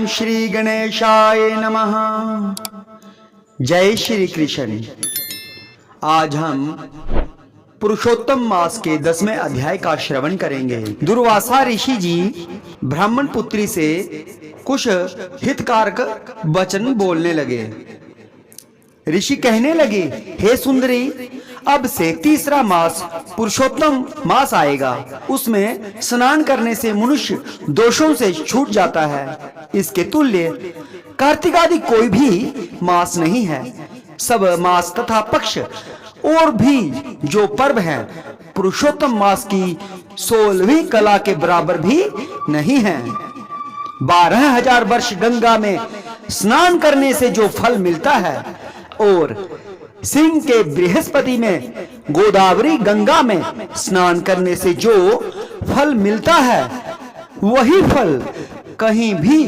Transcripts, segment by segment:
श्री गणेशाय नमः। जय श्री कृष्ण। आज हम पुरुषोत्तम मास के 10वें अध्याय का श्रवण करेंगे। दुर्वासा ऋषि जी ब्राह्मण पुत्री से कुछ हितकारक वचन बोलने लगे। ऋषि कहने लगे, हे सुंदरी, अब से तीसरा मास पुरुषोत्तम मास आएगा। उसमें स्नान करने से मनुष्य दोषों से छूट जाता है। इसके तुल्य कार्तिक आदि कोई भी मास नहीं है। सब मास तथा पक्ष और भी जो पर्व हैं पुरुषोत्तम मास की 16वीं कला के बराबर भी नहीं है। 12,000 वर्ष गंगा में स्नान करने से जो फल मिलता है और सिंह के बृहस्पति में गोदावरी गंगा में स्नान करने से जो फल मिलता है, वही फल कहीं भी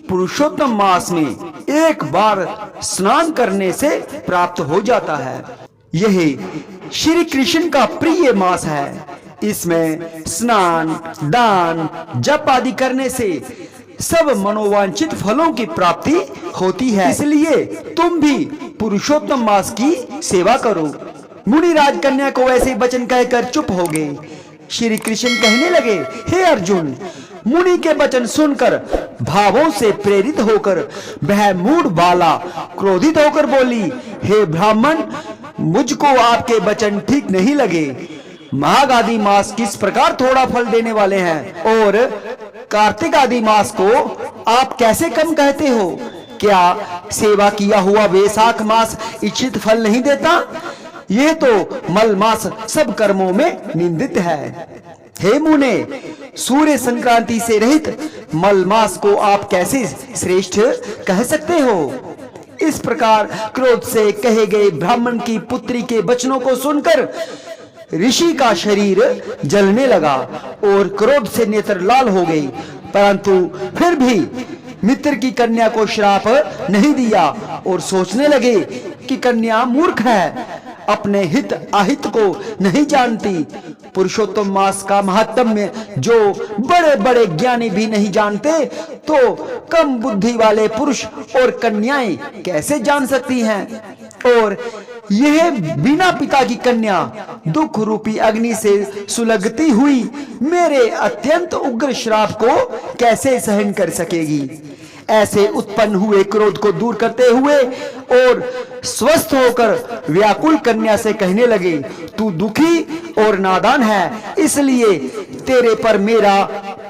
पुरुषोत्तम मास में एक बार स्नान करने से प्राप्त हो जाता है। यही श्री कृष्ण का प्रिय मास है। इसमें स्नान, दान, जप आदि करने से सब मनोवांछित फलों की प्राप्ति होती है। इसलिए तुम भी पुरुषोत्तम मास की सेवा करो। मुनि राजकन्या को ऐसे वचन कहकर चुप हो गए। श्री कृष्ण कहने लगे, हे अर्जुन, मुनि के वचन सुनकर भावों से प्रेरित होकर वह मूढ़ बाला क्रोधित होकर बोली, हे ब्राह्मण, मुझको आपके वचन ठीक नहीं लगे। माघ आदि मास किस प्रकार थोड़ा फल देने वाले हैं और कार्तिक आदि मास को आप कैसे कम कहते हो? क्या सेवा किया हुआ वैशाख मास इच्छित फल नहीं देता? यह तो मल मास सब कर्मों में निंदित है। हे मुने, सूर्य संक्रांति से रहित मल मास को आप कैसे श्रेष्ठ कह सकते हो? इस प्रकार क्रोध से कहे गए ब्राह्मण की पुत्री के वचनों को सुनकर ऋषि का शरीर जलने लगा और क्रोध से नेत्र लाल हो गई, परंतु फिर भी मित्र की कन्या को श्राप नहीं दिया और सोचने लगे कि कन्या मूर्ख है, अपने हित अहित को नहीं जानती। पुरुषोत्तम मास का महात्म्य जो बड़े बड़े ज्ञानी भी नहीं जानते, तो कम बुद्धि वाले पुरुष और कन्याएं कैसे जान सकती हैं? और यह बिना पिता की कन्या दुख रूपी अग्नि से सुलगती हुई मेरे अत्यंत उग्र श्राप को कैसे सहन कर सकेगी? ऐसे उत्पन्न हुए क्रोध को दूर करते हुए और स्वस्थ होकर व्याकुल कन्या से कहने लगे, तू दुखी और नादान है, इसलिए तेरे पर मेरा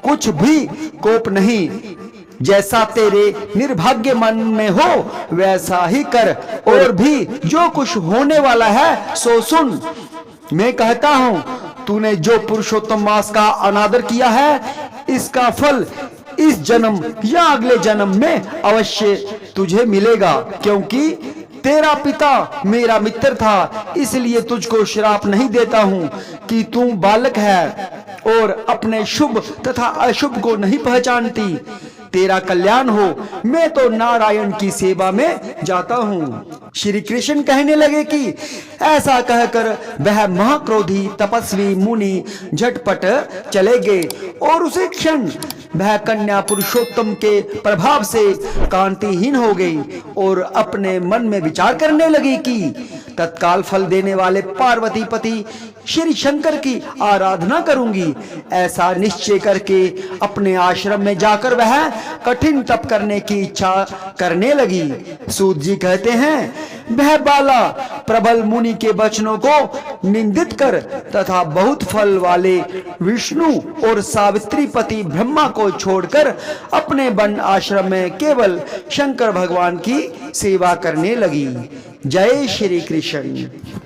कुछ भी कोप नहीं। जैसा तेरे निर्भाग्य मन में हो वैसा ही कर, और भी जो कुछ होने वाला है सो सुन। मैं कहता हूँ, तूने जो पुरुषोत्तम मास का अनादर किया है, इसका फल इस जन्म या अगले जन्म में अवश्य तुझे मिलेगा। क्योंकि तेरा पिता मेरा मित्र था, इसलिए तुझको श्राप नहीं देता हूँ कि तू बालक है और अपने शुभ तथा अशुभ को नहीं पहचानती। तेरा कल्याण हो, मैं तो नारायण की सेवा में जाता हूँ। श्री कृष्ण कहने लगे कि ऐसा कहकर वह महाक्रोधी तपस्वी मुनि झटपट चले गए और उसी क्षण वह कन्या पुरुषोत्तम के प्रभाव से कांतिहीन हो गई और अपने मन में विचार करने लगी कि तत्काल फल देने वाले पार्वती पति श्री शंकर की आराधना करूंगी। ऐसा निश्चय करके अपने आश्रम में जाकर वह कठिन तप करने की इच्छा करने लगी। सूत जी कहते हैं, वह बाला प्रबल मुनि के वचनों को निंदित कर तथा बहुत फल वाले विष्णु और सावित्री पति ब्रह्मा को छोड़कर अपने वन आश्रम में केवल शंकर भगवान की सेवा करने लगी। जय श्री कृष्ण।